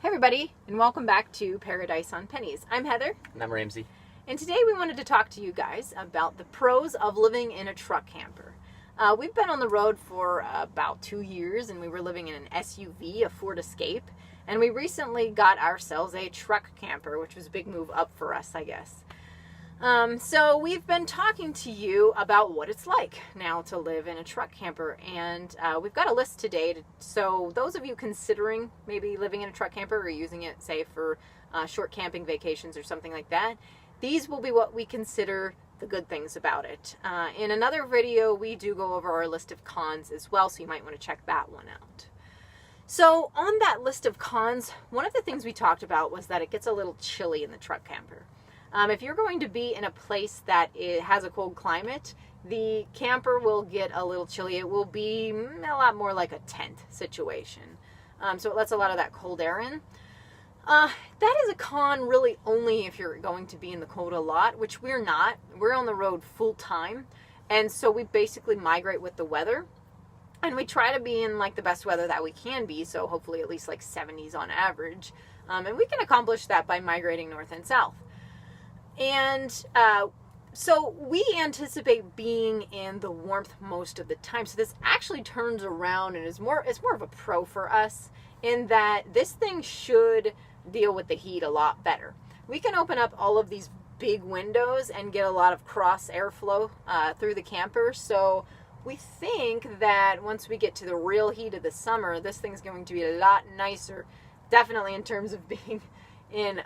everybody, and welcome back to Paradise on Pennies. I'm Heather. And I'm Ramsey. And today we wanted to talk to you guys about the pros of living in a truck camper. We've been on the road for about 2 years, and we were living in an SUV, a Ford Escape, and we recently got ourselves a truck camper, which was a big move up for us, I guess. So we've been talking to you about what it's like now to live in a truck camper, and we've got a list today. So those of you considering maybe living in a truck camper or using it, say, for short camping vacations or something like that, these will be what we consider the good things about it. In another video, we do go over our list of cons as well, so you might want to check that one out. So on that list of cons, one of the things we talked about was that it gets a little chilly in the truck camper. If you're going to be in a place that has a cold climate, the camper will get a little chilly. It will be a lot more like a tent situation. So it lets a lot of that cold air in. That is a con really only if you're going to be in the cold a lot, which we're not. We're on the road full time. And so we basically migrate with the weather. And we try to be in like the best weather that we can be. So hopefully at least like 70s on average. And we can accomplish that by migrating north and south. And so we anticipate being in the warmth most of the time. So this actually turns around and it's more of a pro for us in that this thing should deal with the heat a lot better. We can open up all of these big windows and get a lot of cross airflow through the camper. So we think that once we get to the real heat of the summer, this thing's going to be a lot nicer, definitely in terms of being in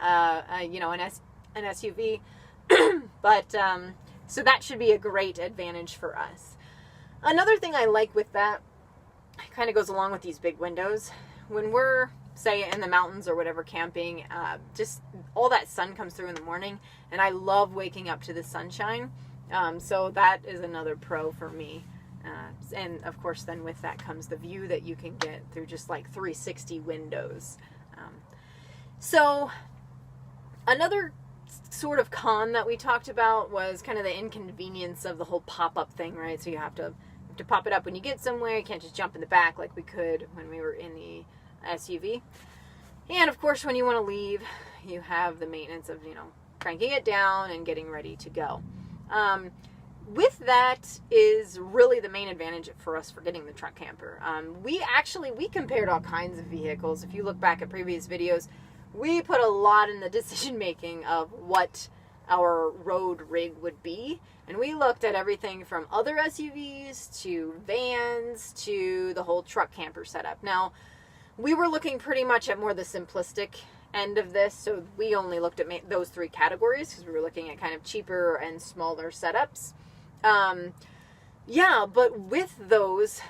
an SUV, but so that should be a great advantage for us. Another thing I like with that, kind of goes along with these big windows, when we're, say, in the mountains or whatever camping, just all that sun comes through in the morning, and I love waking up to the sunshine, so that is another pro for me. And of course then with that comes the view that you can get through just like 360 windows. So another sort of con that we talked about was kind of the inconvenience of the whole pop-up thing, right? So you have to pop it up when you get somewhere. You can't just jump in the back like we could when we were in the SUV. And of course, when you want to leave, you have the maintenance of, cranking it down and getting ready to go. With that is really the main advantage for us for getting the truck camper. We compared all kinds of vehicles. If you look back at previous videos, we put a lot in the decision making of what our road rig would be. And we looked at everything from other SUVs to vans to the whole truck camper setup. Now, we were looking pretty much at more the simplistic end of this. So we only looked at those three categories because we were looking at kind of cheaper and smaller setups. But with those,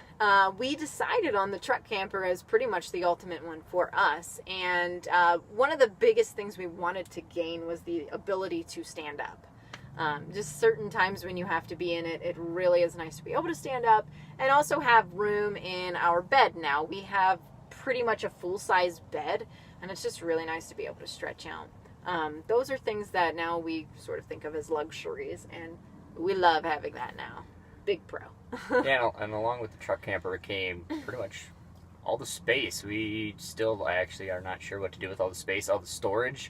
we decided on the truck camper as pretty much the ultimate one for us. And one of the biggest things we wanted to gain was the ability to stand up. Just certain times when you have to be in it, it really is nice to be able to stand up and also have room in our bed now. We have pretty much a full-size bed, and it's just really nice to be able to stretch out. Those are things that now we sort of think of as luxuries, and we love having that now. Big pro. Yeah, and along with the truck camper came pretty much all the space. We still actually are not sure what to do with all the space, all the storage.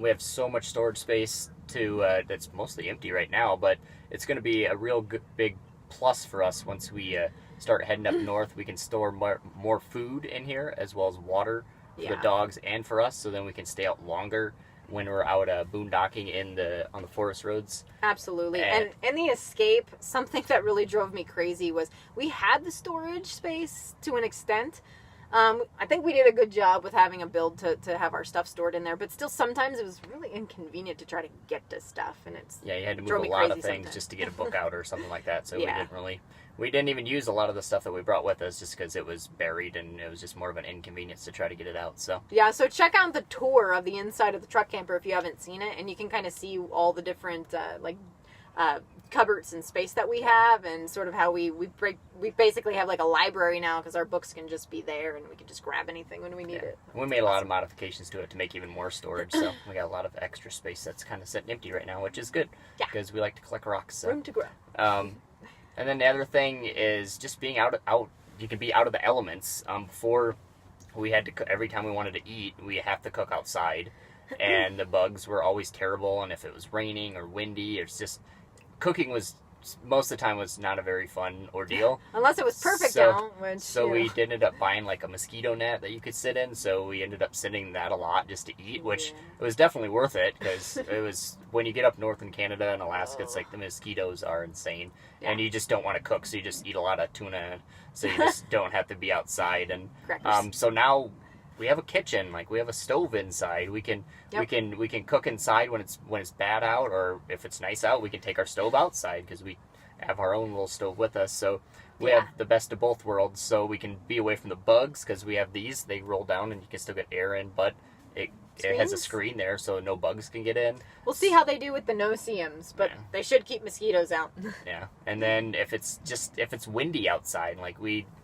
We have so much storage space that's mostly empty right now, but it's going to be a real big plus for us once we start heading up north. We can store more food in here as well as water for the dogs and for us, so then we can stay out longer when we're out boondocking on the forest roads. Absolutely. And in the Escape, something that really drove me crazy was we had the storage space to an extent. I think we did a good job with having a build to have our stuff stored in there, but still sometimes it was really inconvenient to try to get to stuff, and you had to move a lot of things just to get a book out or something like that. So we didn't even use a lot of the stuff that we brought with us just because it was buried and it was just more of an inconvenience to try to get it out. So so check out the tour of the inside of the truck camper if you haven't seen it, and you can kind of see all the different cupboards and space that we have, and sort of how we basically have like a library now because our books can just be there and we can just grab anything when we need it. We made a lot of modifications to it to make even more storage, so we got a lot of extra space that's kind of sitting empty right now, which is good because we like to collect rocks. So. Room to grow. And then the other thing is just being out. You can be out of the elements. Before we had to every time we wanted to eat, we have to cook outside, and the bugs were always terrible. And if it was raining or windy, it's just cooking was most of the time was not a very fun ordeal. Unless it was perfect So- out, which So you we know. ended up buying like a mosquito net that you could sit in. So we ended up sitting in that a lot just to eat, which Yeah. it was definitely worth it because it was when you get up north in Canada and Alaska, it's like the mosquitoes are insane, and Yeah. you just don't want to cook, so you just eat a lot of tuna, so you just don't have to be outside. And Crackers. so now we have a kitchen, like we have a stove inside. We can Yep. we can cook inside when it's bad out, or if it's nice out, we can take our stove outside because we have our own little stove with us. So we Yeah. have the best of both worlds. So we can be away from the bugs because we have these. They roll down and you can still get air in, but it has a Screens? screen there, so no bugs can get in. We'll see how they do with the no-see-ums, but Yeah. they should keep mosquitoes out. Yeah, and then if it's windy outside, like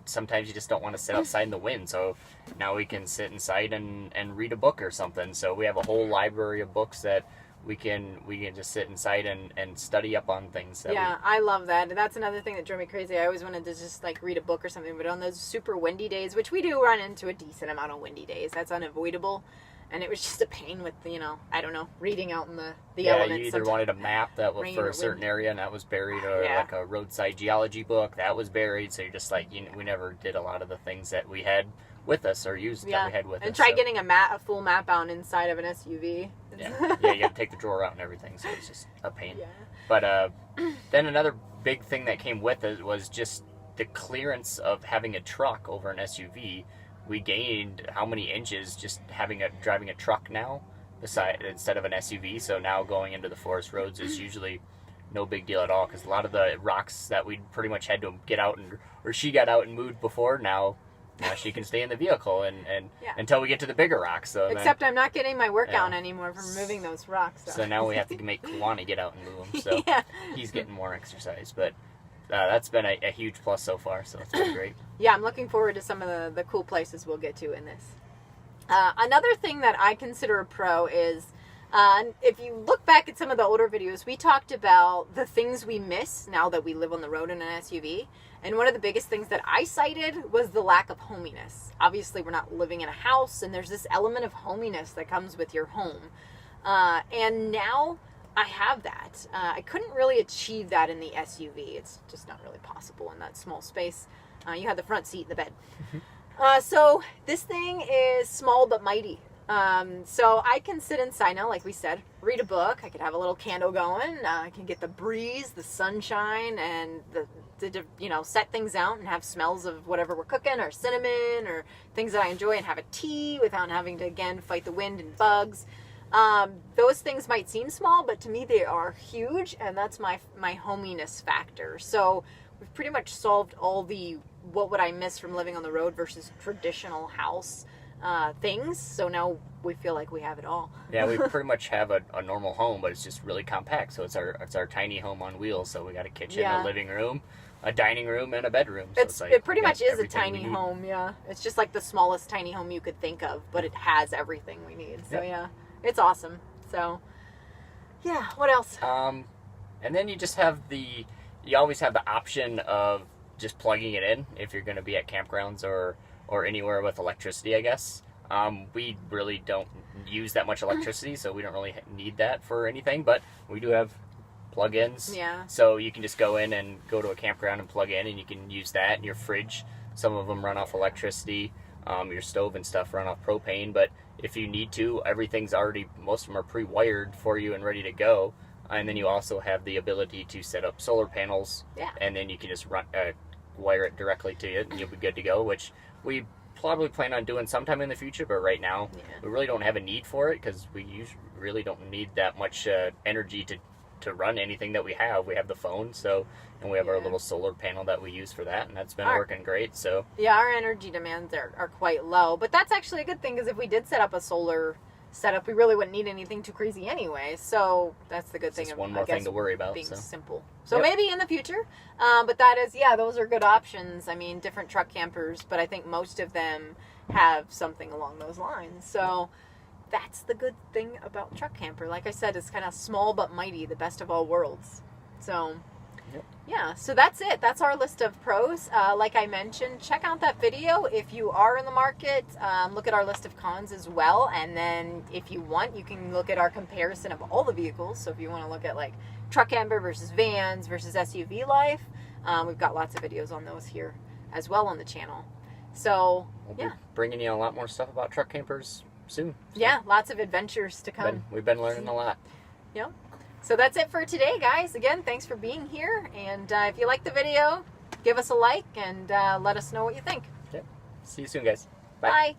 sometimes you just don't want to sit outside in the wind. So now we can sit inside and read a book or something. So we have a whole library of books that we can just sit inside and study up on things. That Yeah, I love that. That's another thing that drove me crazy. I always wanted to just like read a book or something, but on those super windy days, which we do run into a decent amount of windy days, that's unavoidable. And it was just a pain with, I don't know, reading out in the yeah, you elements. either sometimes. wanted a map that was rain for or a certain wind. area and that was buried, or Yeah. like a roadside geology book that was buried. So you're just like, we never did a lot of the things that we had with us or used that we had with and us. try so, getting a full map out inside of an SUV. yeah, you got to take the drawer out and everything, so it's just a pain. Yeah. But then another big thing that came with it was just the clearance of having a truck over an SUV. We gained how many inches just driving a truck now instead of an SUV. So now going into the forest roads is usually no big deal at all, because a lot of the rocks that we pretty much had to get out or she got out and moved before, now she can stay in the vehicle and Yeah. until we get to the bigger rocks. So Except I'm not getting my workout Yeah. anymore from moving those rocks. so now we have to make Kalani get out and move them. So yeah. he's getting more exercise, but that's been a huge plus so far, so it's been great. Yeah, I'm looking forward to some of the cool places we'll get to in this. Another thing that I consider a pro is, if you look back at some of the older videos, we talked about the things we miss now that we live on the road in an SUV. And one of the biggest things that I cited was the lack of hominess. Obviously, we're not living in a house, and there's this element of hominess that comes with your home. And now I have that. I couldn't really achieve that in the SUV. It's just not really possible in that small space. You have the front seat in the bed. So this thing is small but mighty. So I can sit inside now, like we said, read a book. I could have a little candle going. I can get the breeze, the sunshine, and the set things out and have smells of whatever we're cooking, or cinnamon, or things that I enjoy, and have a tea without having to, again, fight the wind and bugs. Those things might seem small, but to me they are huge, and that's my hominess factor. So we've pretty much solved all the what would I miss from living on the road versus traditional house things. So now we feel like we have it all. Yeah, we pretty much have a normal home, but it's just really compact. So it's our tiny home on wheels. So we got a kitchen, Yeah. a living room, a dining room, and a bedroom. So It pretty we got much is a everything we tiny need. home, yeah. It's just like the smallest tiny home you could think of, but it has everything we need. So Yep. yeah, it's awesome. So yeah, what else? And then you always have the option of just plugging it in if you're going to be at campgrounds or anywhere with electricity, I guess. We really don't use that much electricity, so we don't really need that for anything, but we do have plug-ins. Yeah. So you can just go in and go to a campground and plug in, and you can use that. And your fridge, some of them run off electricity. Your stove and stuff run off propane, but if you need to, most of them are pre-wired for you and ready to go. And then you also have the ability to set up solar panels, Yeah. and then you can just wire it directly to you, and you'll be good to go, which we probably plan on doing sometime in the future, but right now Yeah. we really don't have a need for it because we really don't need that much energy to run anything that we have. We have the phone, and we have our Yeah. little solar panel that we use for that, and that's been Our- working great. So Yeah, our energy demands are quite low, but that's actually a good thing, because if we did set up a solar setup, we really wouldn't need anything too crazy anyway. So that's the good it's thing just of, one I more thing guess, to worry about. being So simple. So Yep. maybe in the future, but those are good options. I mean, different truck campers, but I think most of them have something along those lines. So that's the good thing about truck camper. Like I said, it's kind of small but mighty, the best of all worlds. So Yep. Yeah, so that's it. That's our list of pros. Like I mentioned, check out that video if you are in the market. Look at our list of cons as well. And then if you want, you can look at our comparison of all the vehicles. So if you want to look at like truck camper versus vans versus SUV life, we've got lots of videos on those here as well on the channel. So, We'll be bringing you a lot more stuff about truck campers soon. So yeah, lots of adventures to come. we've been learning a lot. Yeah. So that's it for today, guys. Again, thanks for being here. And if you like the video, give us a like and let us know what you think. Yep. See you soon, guys. Bye.